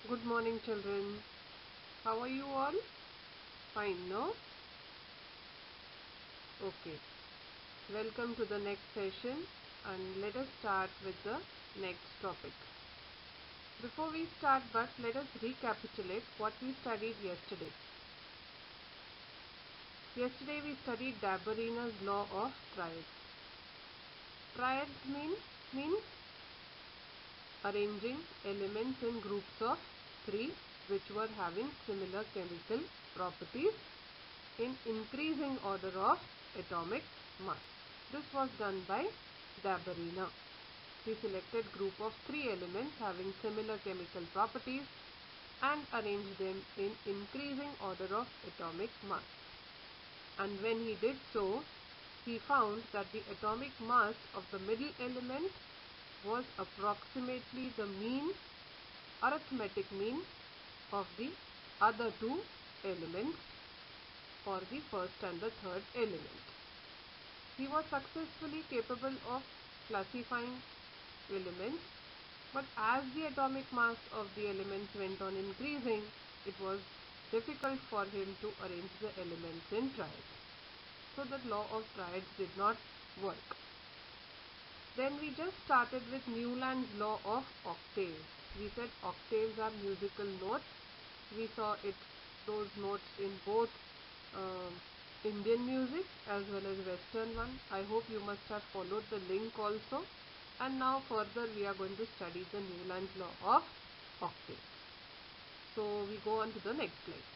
Good morning, children. How are you all? Fine, no? Okay. Welcome to the next session and let us start with the next topic. Before we start, but let us recapitulate what we studied yesterday. Yesterday we studied Dabarina's law of triads. Triads means arranging elements in groups of 3 which were having similar chemical properties in increasing order of atomic mass. This was done by Dabarina. He selected group of 3 elements having similar chemical properties and arranged them in increasing order of atomic mass. And when he did so, he found that the atomic mass of the middle element was approximately the arithmetic mean of the other 2 elements, or the first and the third element. He was successfully capable of classifying elements, but as the atomic mass of the elements went on increasing, it was difficult for him to arrange the elements in triads. So the law of triads did not work. Then we just started with Newland's law of octaves. We said octaves are musical notes. We saw those notes in both Indian music as well as Western one. I hope you must have followed the link also. And now further we are going to study the Newland's law of octaves. So we go on to the next slide.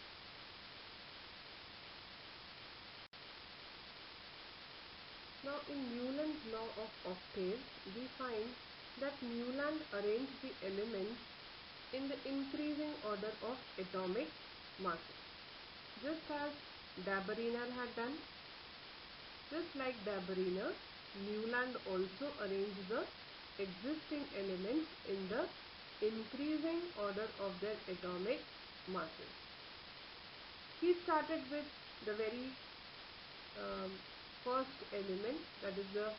Now in Newland's law of octaves, we find that Newland arranged the elements in the increasing order of atomic masses. Just as Dabarina had done, just like Dabarina, Newland also arranged the existing elements in the increasing order of their atomic masses. He started with the very first element, that is the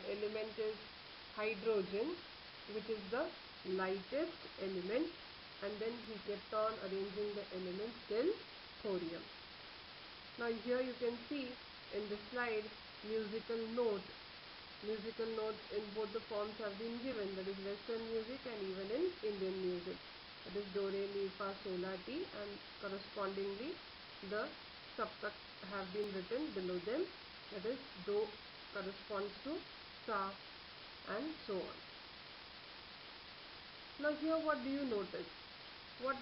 element is hydrogen, which is the lightest element, and then he kept on arranging the elements till thorium. Now here you can see in the slide musical notes in both the forms have been given, that is Western music and even in Indian music, that is do, re, mi, fa, sol, la, ti, and correspondingly the saptak have been written below them, that is do corresponds to sa and so on. Now here what do you notice? What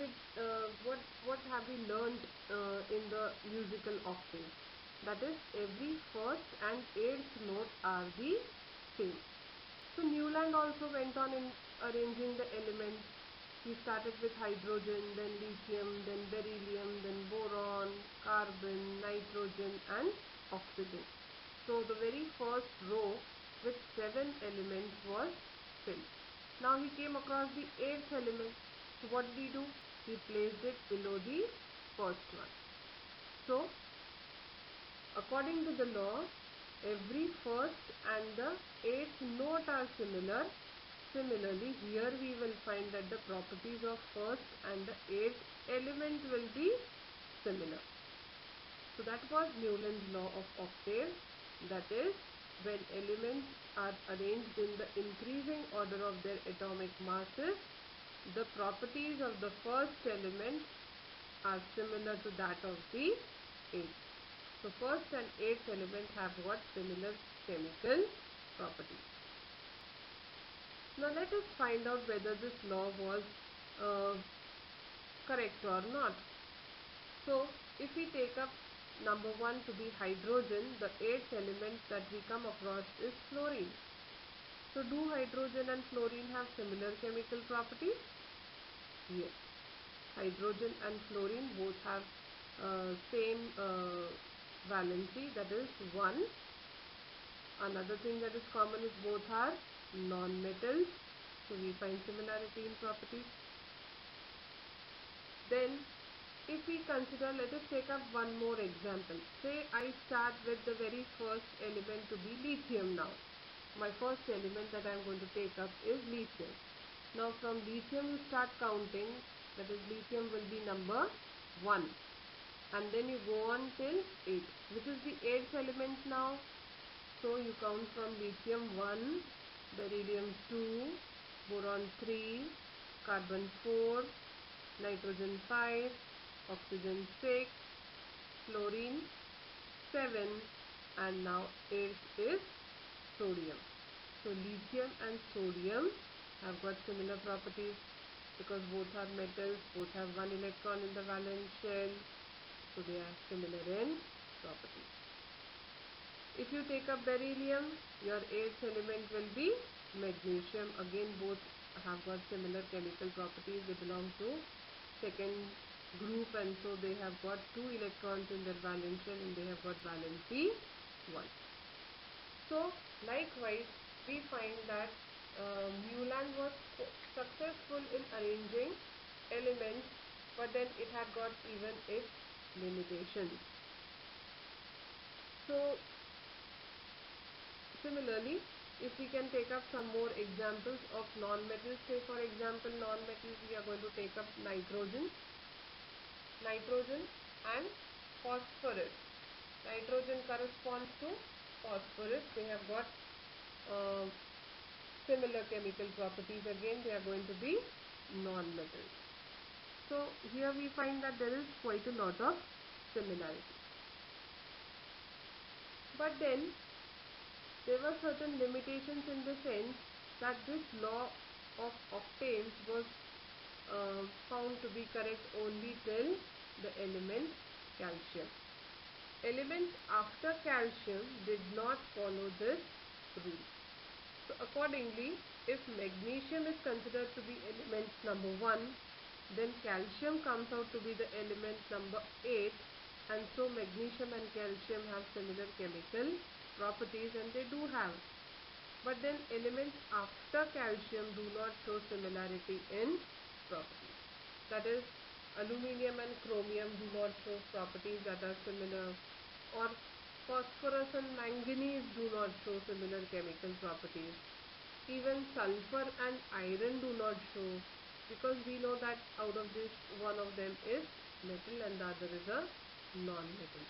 have we learned in the musical octave? That is, every first and 8th note are the same. So Newland also went on in arranging the elements. He started with hydrogen, then lithium, then beryllium, then boron, carbon, nitrogen and oxygen. So the very first row with 7 elements was filled. Now he came across the 8th element. So what did he do? He placed it below the first one. So according to the law, every first and the 8th note are similar. Similarly, here we will find that the properties of first and the 8th element will be similar. So that was Newland's law of octaves. That is, when elements are arranged in the increasing order of their atomic masses, the properties of the first element are similar to that of the 8th. So first and 8th element have got similar chemical properties. Now let us find out whether this law was correct or not. So if we take up number 1 to be hydrogen, the 8th element that we come across is fluorine. So do hydrogen and fluorine have similar chemical properties? Yes. Hydrogen and fluorine both have same valency, that is 1. Another thing that is common is both are non-metals. So we find similarity in properties. Then if we consider, let us take up one more example. Say I start with the very first element to be lithium now. My first element that I am going to take up is lithium. Now from lithium you start counting, that is lithium will be number 1, and then you go on till 8, which is the 8th element now. So you count from lithium 1, beryllium 2, boron 3, carbon 4, nitrogen 5, oxygen 6, fluorine 7, and now 8th is sodium. So lithium and sodium have got similar properties because both are metals, both have one electron in the valence shell, so they are similar in properties. If you take up beryllium, your 8th element will be magnesium. Again, both have got similar chemical properties. They belong to second group, and so they have got 2 electrons in their valence shell and they have got valency 1. So likewise, we find that Newland was successful in arranging elements, but then it had got even its limitations. So similarly, if we can take up some more examples of non-metals, say for example non-metals, we are going to take up nitrogen and phosphorus. Nitrogen corresponds to phosphorus. They have got similar chemical properties. Again, they are going to be non-metals. So here we find that there is quite a lot of similarity. But then there were certain limitations in the sense that this law of octaves was found to be correct only till the element calcium. Elements after calcium did not follow this rule. So accordingly, if magnesium is considered to be element number 1, then calcium comes out to be the element number 8, and so magnesium and calcium have similar chemical properties, and they do have. But then elements after calcium do not show similarity in properties. That is, aluminium and chromium do not show properties that are similar, or phosphorus and manganese do not show similar chemical properties. Even sulfur and iron do not show, because we know that out of this one of them is metal and the other is a non-metal.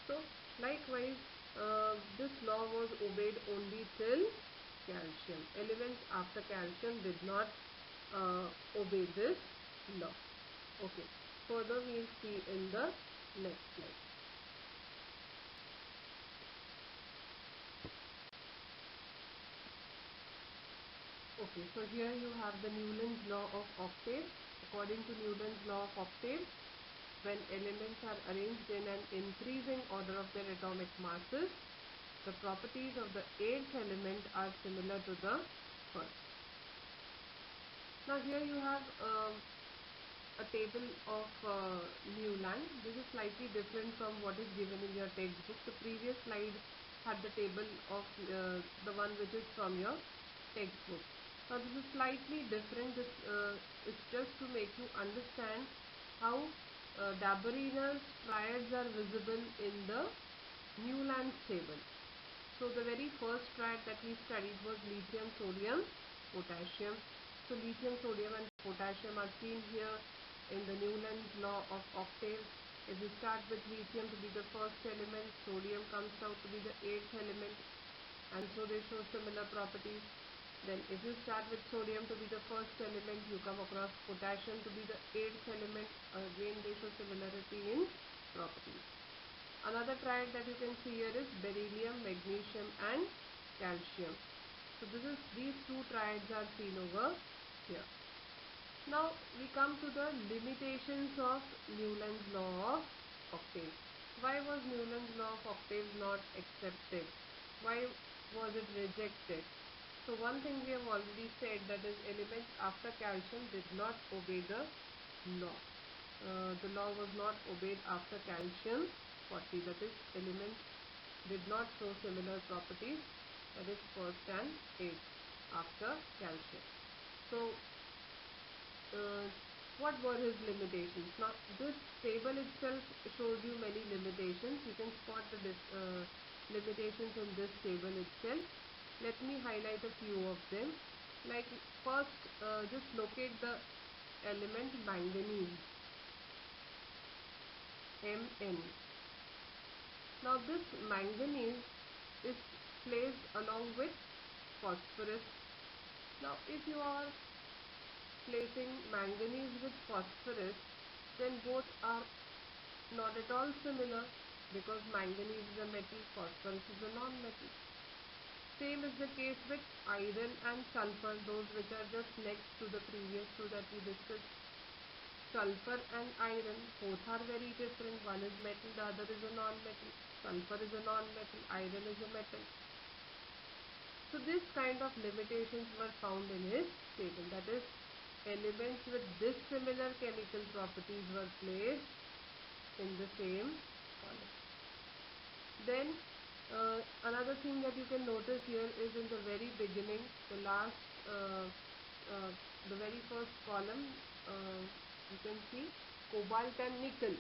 So likewise, this law was obeyed only till calcium. Elements after calcium did not obey this law. Okay, further we will see in the next slide. Okay, so here you have the Newland's law of octave. According to Newland's law of octave, when elements are arranged in an increasing order of their atomic masses, the properties of the 8th element are similar to the first. Now here you have a table of Newland. This is slightly different from what is given in your textbook. The previous slide had the table of the one which is from your textbook. Now this is slightly different. This is just to make you understand how D'Aberynner's triads are visible in the Newland's table. So the very first triad that we studied was lithium, sodium, potassium. So lithium, sodium and potassium are seen here in the Newland's law of octave. If we start with lithium to be the first element, sodium comes out to be the 8th element, and so they show similar properties. Then if you start with sodium to be the first element, you come across potassium to be the 8th element. Again, they show similarity in properties. Another triad that you can see here is beryllium, magnesium and calcium. So these two triads are seen over here. Now we come to the limitations of Newland's law of octave. Why was Newland's law of octave not accepted? Why was it rejected? So one thing we have already said, that is, elements after calcium did not obey the law. The law was not obeyed after calcium 40, that is, elements did not show similar properties, that is first and 8th after calcium. So what were his limitations? Now this table itself shows you many limitations. You can spot the limitations in this table itself. Let me highlight a few of them. Like first, just locate the element manganese, Mn. Now this manganese is placed along with phosphorus. Now if you are placing manganese with phosphorus, then both are not at all similar, because manganese is a metal, phosphorus is a non-metal. Same is the case with iron and sulfur, those which are just next to the previous two that we discussed. Sulfur and iron, both are very different. One is metal, the other is a non-metal. Sulfur is a non-metal, iron is a metal. So this kind of limitations were found in his table. That is, elements with dissimilar chemical properties were placed in the same column. Then another thing that you can notice here is in the very beginning, the very first column, you can see cobalt and nickel.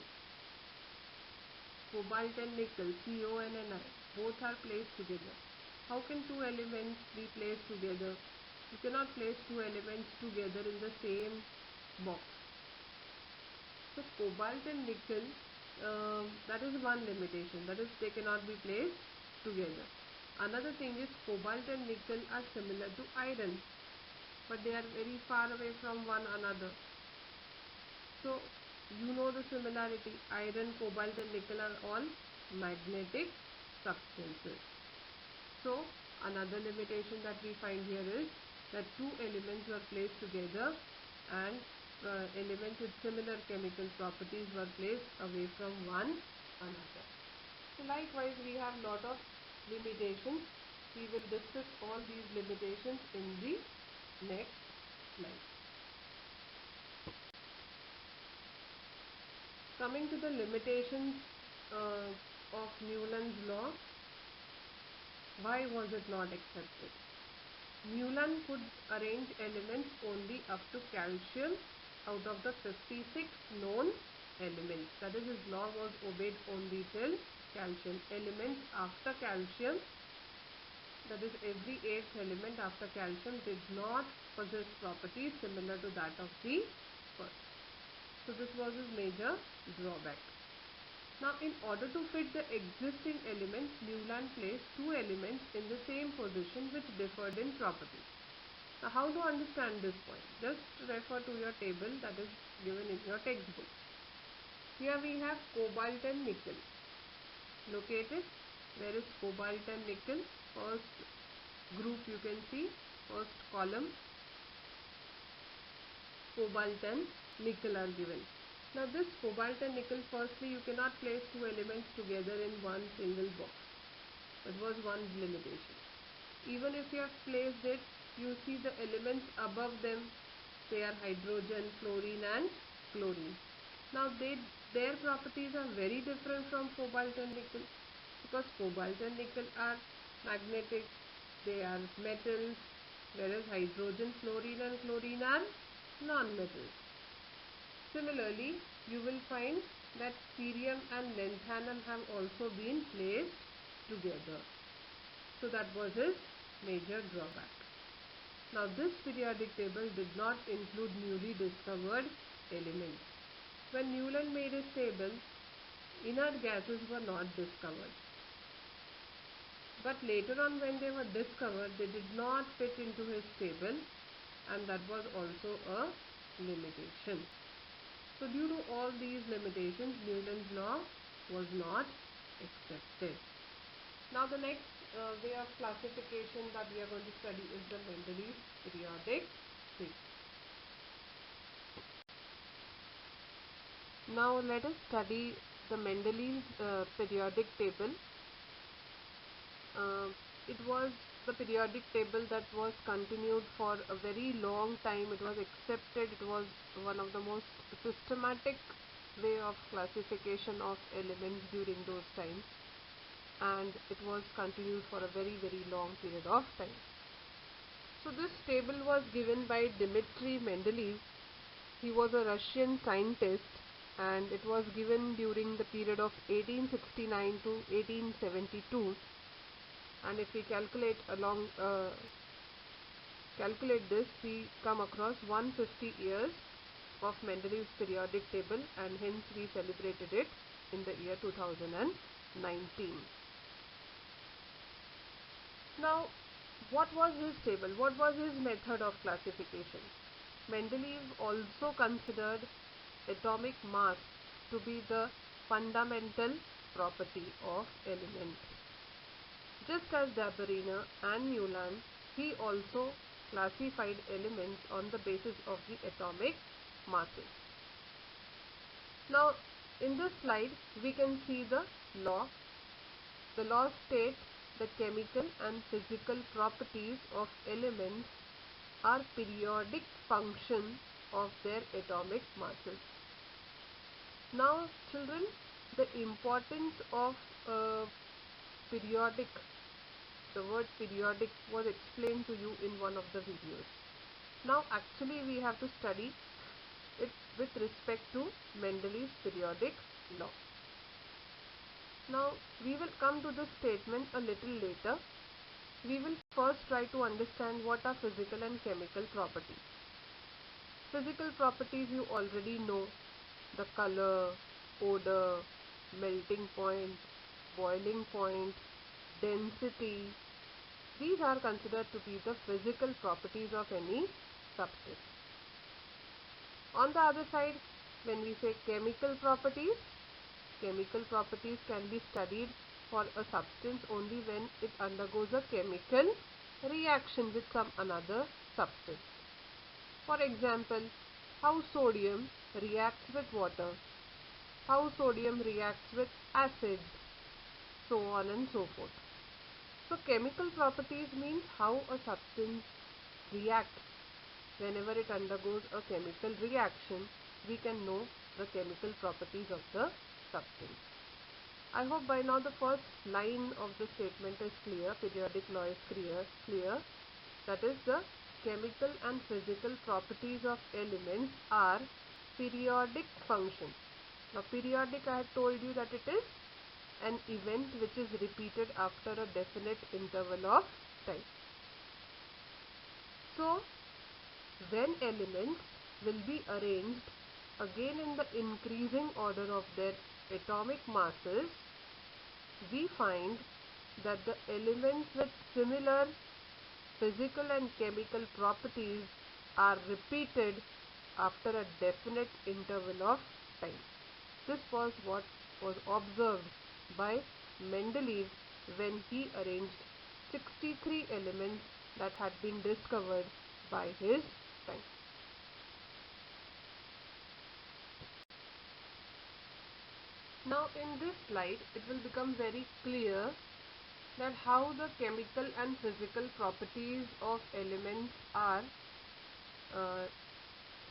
Cobalt and nickel, CO and Ni, both are placed together. How can two elements be placed together? You cannot place two elements together in the same box. So cobalt and nickel, that is one limitation, that is they cannot be placed together. Another thing is cobalt and nickel are similar to iron, but they are very far away from one another. So you know the similarity, iron, cobalt and nickel are all magnetic substances. So another limitation that we find here is that two elements were placed together and elements with similar chemical properties were placed away from one another. So likewise we have lot of limitations. We will discuss all these limitations in the next slide. Coming to the limitations of Newland's law, why was it not accepted? Newland could arrange elements only up to calcium out of the 56 known elements. That is, his law was obeyed only till calcium. Elements after calcium, that is every 8th element after calcium, did not possess properties similar to that of the first. So this was his major drawback. Now in order to fit the existing elements, Newland placed two elements in the same position which differed in properties. Now how to understand this point? Just refer to your table that is given in your textbook. Here we have cobalt and nickel. Located, where is cobalt and nickel? First group you can see, first column, cobalt and nickel are given. Now this cobalt and nickel, firstly you cannot place two elements together in one single box. That was one limitation. Even if you have placed it, you see the elements above them, they are hydrogen, fluorine and chlorine. Now their properties are very different from cobalt and nickel, because cobalt and nickel are magnetic, they are metals, whereas hydrogen, fluorine and chlorine are non-metals. Similarly, you will find that cerium and lanthanum have also been placed together. So that was his major drawback. Now this periodic table did not include newly discovered elements. When Newland made his table, inert gases were not discovered. But later on when they were discovered, they did not fit into his table, and that was also a limitation. So due to all these limitations, Newland's law was not accepted. Now the next way of classification that we are going to study is the Mendeleev periodic table. Now let us study the Mendeleev periodic table. It was the periodic table that was continued for a very long time. It was accepted. It was one of the most systematic way of classification of elements during those times, and it was continued for a very long period of time. So this table was given by Dmitry Mendeleev. He was a Russian scientist, and it was given during the period of 1869 to 1872. And if we calculate along calculate this, we come across 150 years of Mendeleev's periodic table, and hence we celebrated it in the year 2019. Now, what was his table? What was his method of classification? Mendeleev also considered atomic mass to be the fundamental property of elements. Just as Debriner and Ulam, he also classified elements on the basis of the atomic masses. Now, in this slide, we can see the law. The law states the chemical and physical properties of elements are periodic functions of their atomic masses. Now, children, the importance of periodic, the word periodic was explained to you in one of the videos. Now, actually, we have to study it with respect to Mendeleev's periodic law. Now, we will come to this statement a little later. We will first try to understand what are physical and chemical properties. Physical properties you already know: the color, odor, melting point, boiling point, density. These are considered to be the physical properties of any substance. On the other side, when we say chemical properties can be studied for a substance only when it undergoes a chemical reaction with some another substance. For example, how sodium reacts with water, how sodium reacts with acids, so on and so forth. So chemical properties means how a substance reacts. Whenever it undergoes a chemical reaction, we can know the chemical properties of the substance. I hope by now the first line of the statement is clear, periodic law is clear. That is, the chemical and physical properties of elements are periodic functions. Now, periodic, I had told you that it is an event which is repeated after a definite interval of time. So, when elements will be arranged again in the increasing order of their atomic masses, we find that the elements with similar physical and chemical properties are repeated after a definite interval of time. This was what was observed by Mendeleev when he arranged 63 elements that had been discovered by his time. Now, in this slide, it will become very clear that how the chemical and physical properties of elements are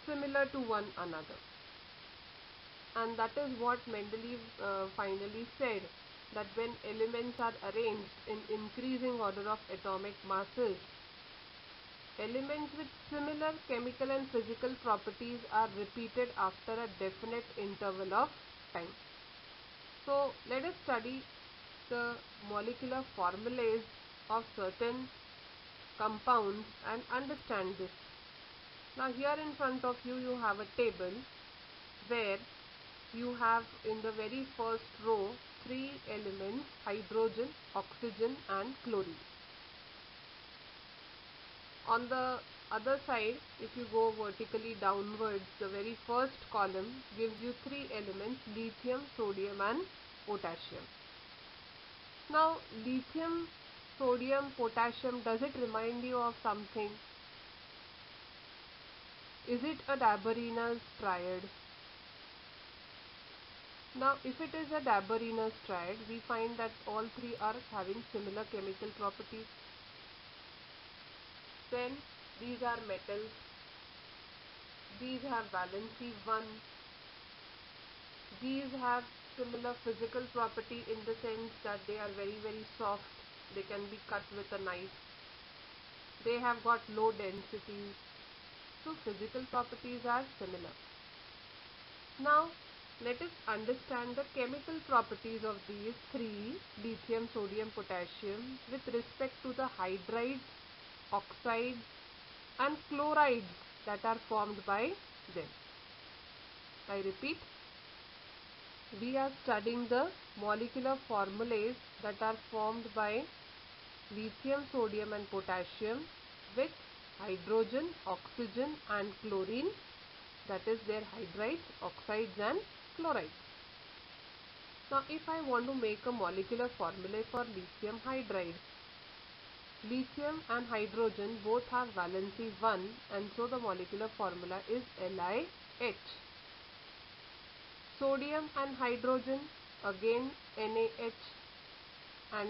similar to one another. And that is what Mendeleev finally said, that when elements are arranged in increasing order of atomic masses, elements with similar chemical and physical properties are repeated after a definite interval of time. So, let us study the molecular formulas of certain compounds and understand this. Now, here in front of you, you have a table where you have in the very first row 3 elements: hydrogen, oxygen and chlorine. On the other side, if you go vertically downwards, the very first column gives you 3 elements: lithium, sodium and potassium. Now, lithium, sodium, potassium, does it remind you of something? Is it a Debriner triad? Now, if it is a Debriner triad, we find that all 3 are having similar chemical properties. Then, these are metals. These have valency 1. These have similar physical property in the sense that they are very, very soft. They can be cut with a knife. They have got low density. So, physical properties are similar. Now, let us understand the chemical properties of these 3, lithium, sodium, potassium, with respect to the hydrides, oxides and chlorides that are formed by them. I repeat, we are studying the molecular formulas that are formed by lithium, sodium and potassium with hydrogen, oxygen and chlorine, that is their hydrides, oxides and chlorides. Now if I want to make a molecular formula for lithium hydride, lithium and hydrogen both have valency 1 and so the molecular formula is LiH. Sodium and hydrogen again NaH, and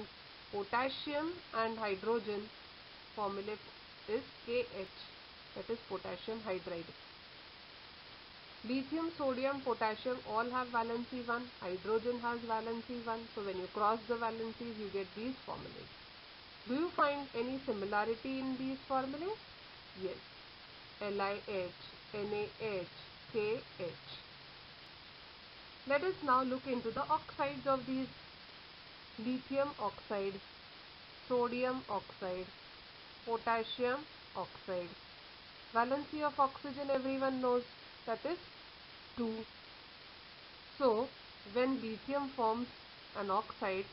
potassium and hydrogen formula is KH, that is potassium hydride. Lithium, sodium, potassium all have valency 1, hydrogen has valency 1, so when you cross the valencies you get these formulas. Do you find any similarity in these formulas? Yes, LiH, NaH, KH. Let us now look into the oxides of these. Lithium oxide, sodium oxide, potassium oxide. Valency of oxygen everyone knows, that is 2. So when lithium forms an oxide,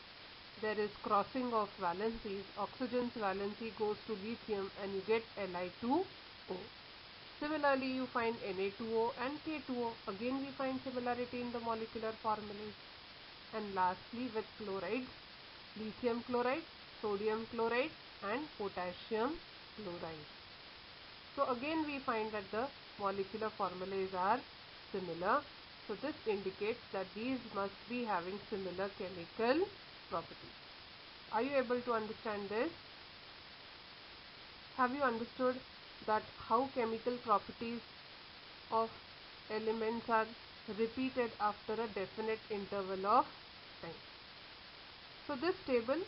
there is crossing of valencies. Oxygen's valency goes to lithium and you get Li2O. Similarly, you find Na2O and K2O. Again we find similarity in the molecular formulas. And lastly, with chlorides, lithium chloride, sodium chloride and potassium chloride. So again we find that the molecular formulas are similar. So this indicates that these must be having similar chemical properties. Are you able to understand this? Have you understood that how chemical properties of elements are repeated after a definite interval of time? So this table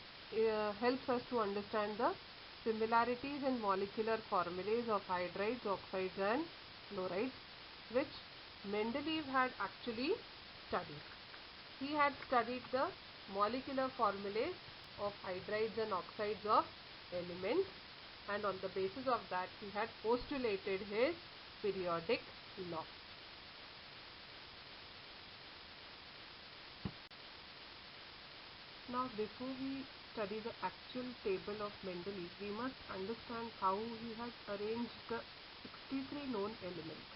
helps us to understand the similarities in molecular formulas of hydrides, oxides and chlorides, which Mendeleev had actually studied. He had studied the molecular formulas of hydrides and oxides of elements, and on the basis of that he had postulated his periodic law. Now before we study the actual table of Mendeleev, we must understand how he had arranged the 63 known elements.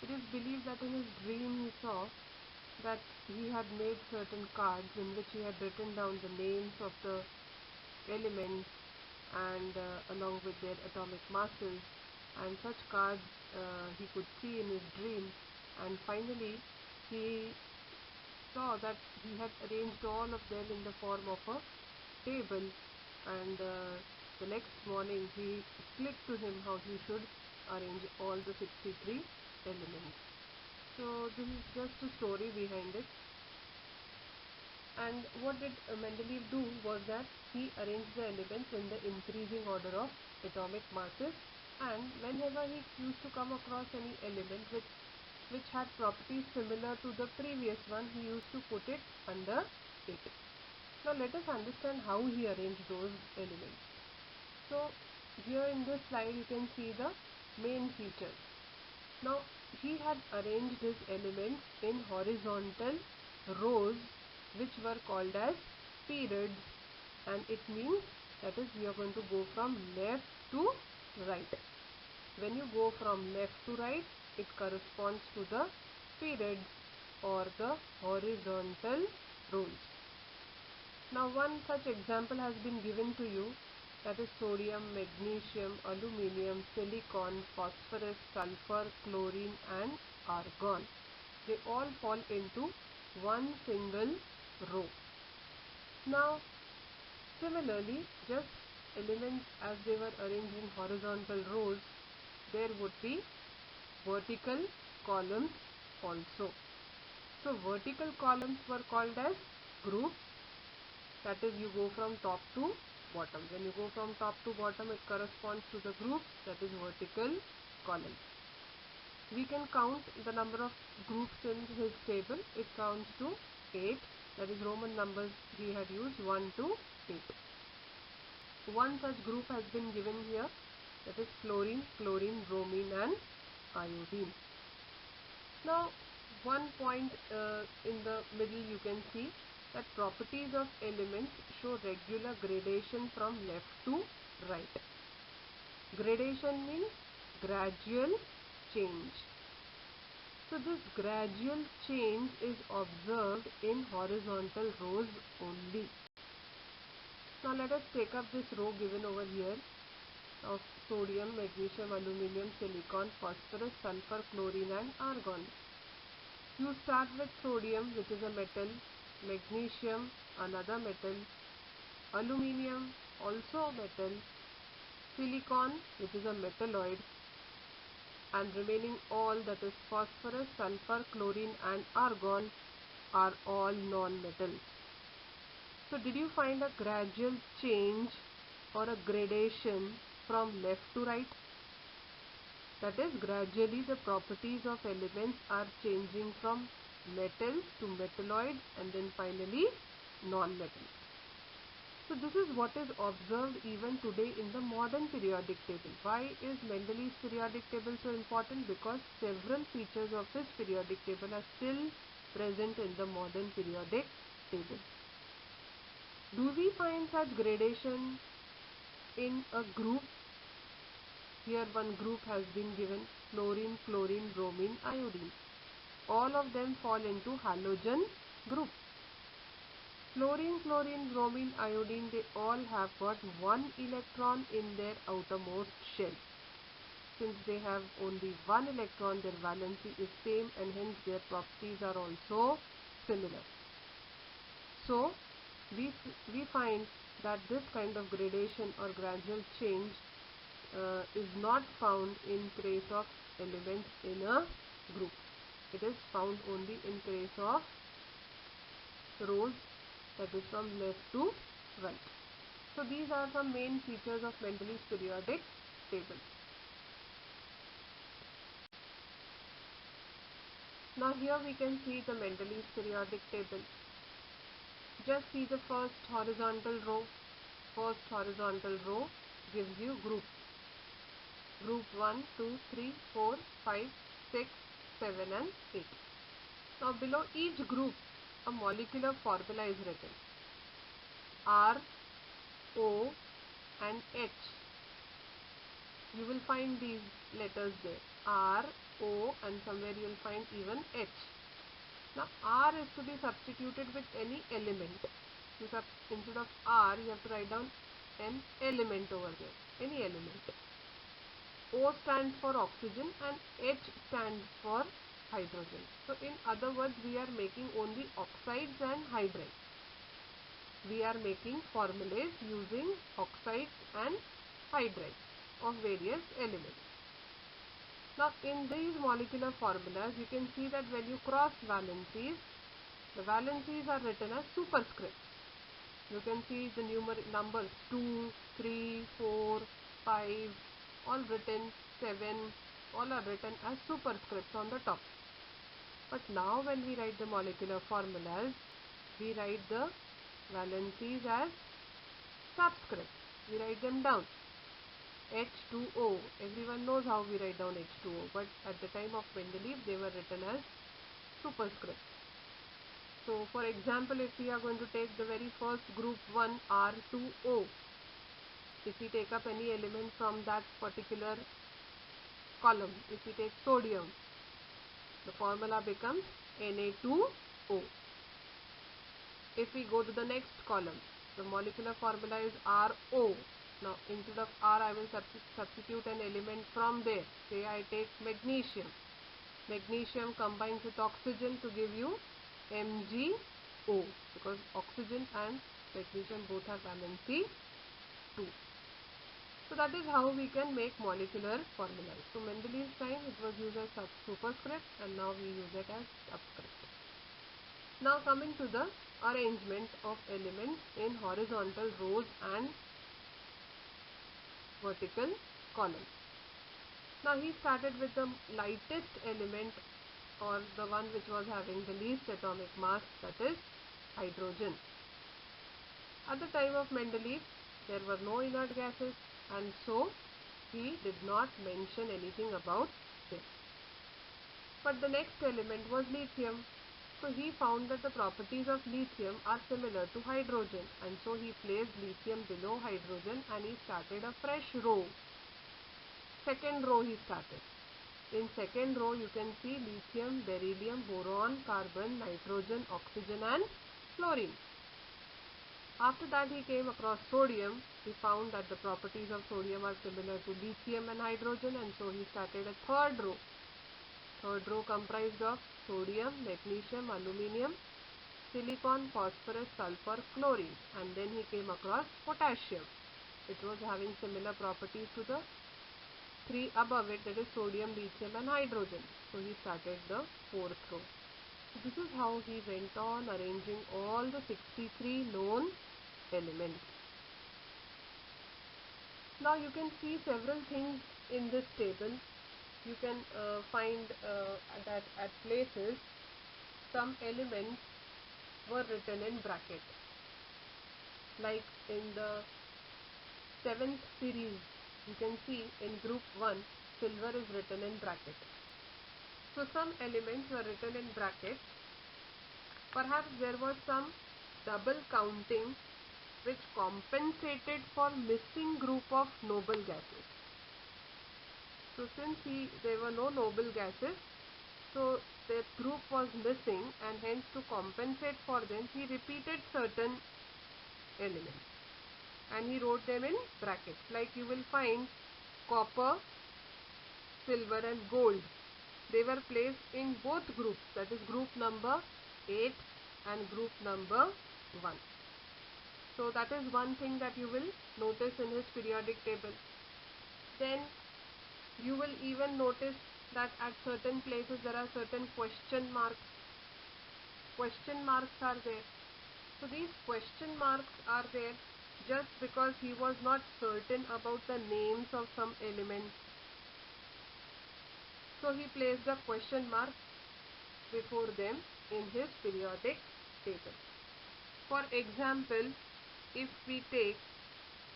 It is believed that in his dream he saw that he had made certain cards in which he had written down the names of the elements and along with their atomic masses, and such cards he could see in his dream, and finally he saw that he had arranged all of them in the form of a table, and the next morning he clicked to him how he should arrange all the 63 elements. So this is just a story behind it. And what did Mendeleev do was that he arranged the elements in the increasing order of atomic masses, and whenever he used to come across any element which had properties similar to the previous one, he used to put it under it. Now let us understand how he arranged those elements. So here in this slide you can see the main features. Now he had arranged his elements in horizontal rows which were called as periods, and it means that is we are going to go from left to right. When you go from left to right, it corresponds to the periods or the horizontal rows. Now one such example has been given to you, that is sodium, magnesium, aluminium, silicon, phosphorus, sulfur, chlorine and argon. They all fall into one single row. Now similarly, just elements as they were arranged in horizontal rows, there would be vertical columns also. So vertical columns were called as groups, that is you go from top to bottom. When you go from top to bottom, it corresponds to the groups, that is vertical columns. We can count the number of groups in his table. It counts to 8, that is Roman numbers he had used 1 to 8. One such group has been given here, that is chlorine, bromine and iodine. Now one point in the middle you can see that properties of elements show regular gradation from left to right. Gradation means gradual change. So this gradual change is observed in horizontal rows only. Now let us take up this row given over here of sodium, magnesium, aluminium, silicon, phosphorus, sulfur, chlorine and argon. You start with sodium, which is a metal, magnesium, another metal, aluminium, also a metal, silicon, which is a metalloid, and remaining all, that is phosphorus, sulfur, chlorine and argon, are all non-metals. So did you find a gradual change or a gradation from left to right? That is, gradually the properties of elements are changing from metals to metalloids and then finally non-metals. So this is what is observed even today in the modern periodic table. Why is Mendeleev's periodic table so important? Because several features of this periodic table are still present in the modern periodic table. Do we find such gradation in a group? Here one group has been given: chlorine, bromine, iodine. All of them fall into halogen group. Chlorine, bromine, iodine, they all have got one electron in their outermost shell. Since they have only one electron, their valency is same and hence their properties are also similar. So we find that this kind of gradation or gradual change is not found in case of elements in a group. It is found only in case of rows, that is from left to right. So these are some main features of Mendeleev's periodic table. Now here we can see the Mendeleev's periodic table. Just see the first horizontal row. First horizontal row gives you groups. Group 1, 2, 3, 4, 5, 6, 7 and 8. Now below each group a molecular formula is written. R, O and H. You will find these letters there. R, O and somewhere you will find even H. Now R is to be substituted with any element. Instead of R you have to write down an element over there. Any element. O stands for oxygen and H stands for hydrogen. So in other words, we are making only oxides and hydrides. We are making formulas using oxides and hydrides of various elements. Now in these molecular formulas you can see that when you cross valencies, the valencies are written as superscripts. You can see the numeric numbers 2, 3, 4, 5, all written, 7, all are written as superscripts on the top. But now when we write the molecular formulas, we write the valencies as subscripts. We write them down. H2O. Everyone knows how we write down H2O, but at the time of Mendeleev they were written as superscripts. So for example, if we are going to take the very first group 1, R2O, if we take up any element from that particular column, if we take sodium, the formula becomes Na2O. If we go to the next column, the molecular formula is RO. Now instead of R I will substitute an element from there. Say I take magnesium. Magnesium combines with oxygen to give you MgO, because oxygen and magnesium both have valency 2. So that is how we can make molecular formulas. So Mendeleev's time it was used as superscript and now we use it as subscript. Now coming to the arrangement of elements in horizontal rows and vertical columns. Now he started with the lightest element, or the one which was having the least atomic mass, that is hydrogen. At the time of Mendeleev there were no inert gases, and so he did not mention anything about this. But the next element was lithium. So he found that the properties of lithium are similar to hydrogen, and so he placed lithium below hydrogen and he started a fresh row. Second row he started. In second row you can see lithium, beryllium, boron, carbon, nitrogen, oxygen and fluorine. After that he came across sodium. He found that the properties of sodium are similar to lithium and hydrogen, and so he started a third row. Third row comprised of sodium, magnesium, aluminium, silicon, phosphorus, sulfur, chlorine, and then he came across potassium. It was having similar properties to the three above it, that is sodium, lithium and hydrogen. So he started the fourth row. This is how he went on arranging all the 63 known elements. Now you can see several things in this table. You can find that at places some elements were written in bracket. Like in the 7th series, you can see in group 1, silver is written in bracket. So some elements were written in brackets. Perhaps there was some double counting which compensated for missing group of noble gases. So since there were no noble gases, so that group was missing, and hence to compensate for them he repeated certain elements and he wrote them in brackets. Like you will find copper, silver and gold. They were placed in both groups, that is group number 8 and group number 1. So that is one thing that you will notice in his periodic table. Then you will even notice that at certain places there are certain question marks. Question marks are there. So these question marks are there just because he was not certain about the names of some elements. So he placed a question mark before them in his periodic table. For example, if we take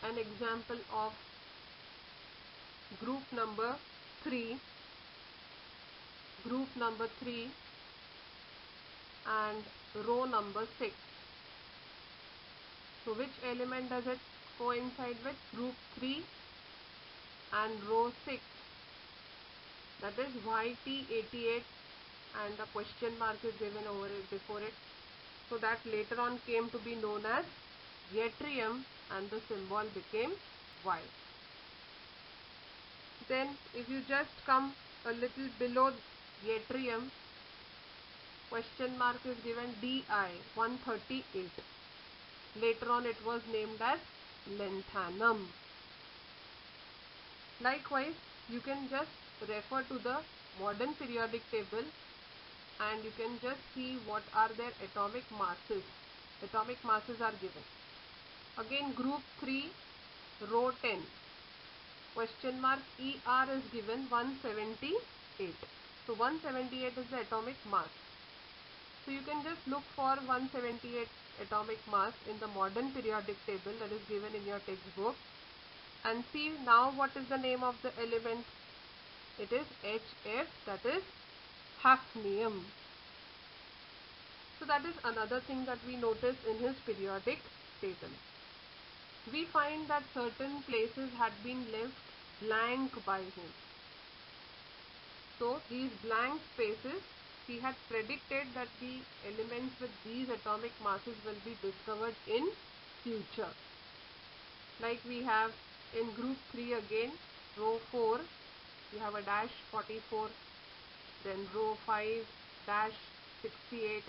an example of group number 3 and row number 6. So which element does it coincide with? Group 3 and row 6. That is YT88 and a question mark is given over it before it. So that later on came to be known as yttrium and the symbol became Y. Then if you just come a little below yttrium, question mark is given Di 138. Later on it was named as lanthanum. Likewise, you can just refer to the modern periodic table and you can just see what are their atomic masses. Atomic masses are given. Again group 3, row 10. Question mark ER is given 178. So 178 is the atomic mass. So you can just look for 178 atomic mass in the modern periodic table that is given in your textbook and see now what is the name of the element. It is HF, that is hafnium. So that is another thing that we notice in his periodic table. We find that certain places had been left blank by him. So these blank spaces, he had predicted that the elements with these atomic masses will be discovered in future. Like we have in group 3 again, row 4, you have a dash 44, then row 5 dash 68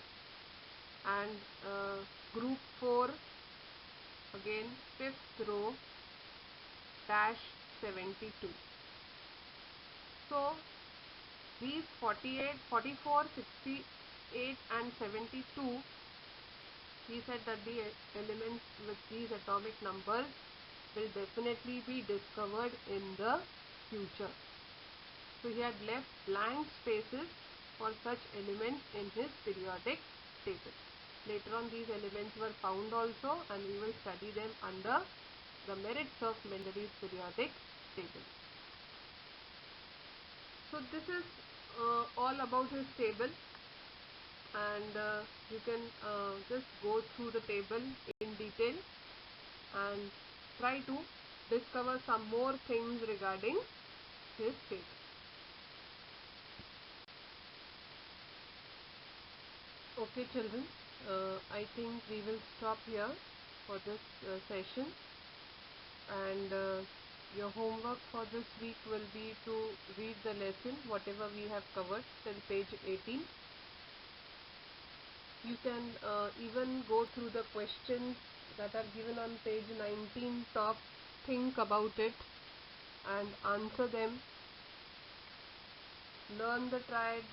and group 4 again 5th row dash 72. So these 48, 44, 68 and 72, he said that the elements with these atomic numbers will definitely be discovered in the future. So he had left blank spaces for such elements in his periodic table. Later on these elements were found also and we will study them under the merits of Mendeleev's periodic table. So this is all about his table, and you can just go through the table in detail and try to discover some more things regarding his table. Okay children, I think we will stop here for this session, and your homework for this week will be to read the lesson whatever we have covered till page 18. You can even go through the questions that are given on page 19 top, think about it and answer them. Learn the triads,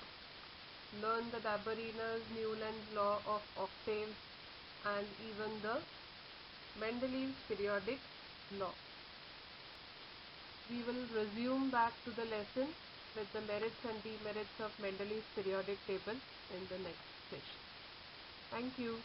learn the Daberiner's Newland's law of octaves, and even the Mendeleev's periodic law. We will resume back to the lesson with the merits and demerits of Mendeleev's periodic table in the next session. Thank you.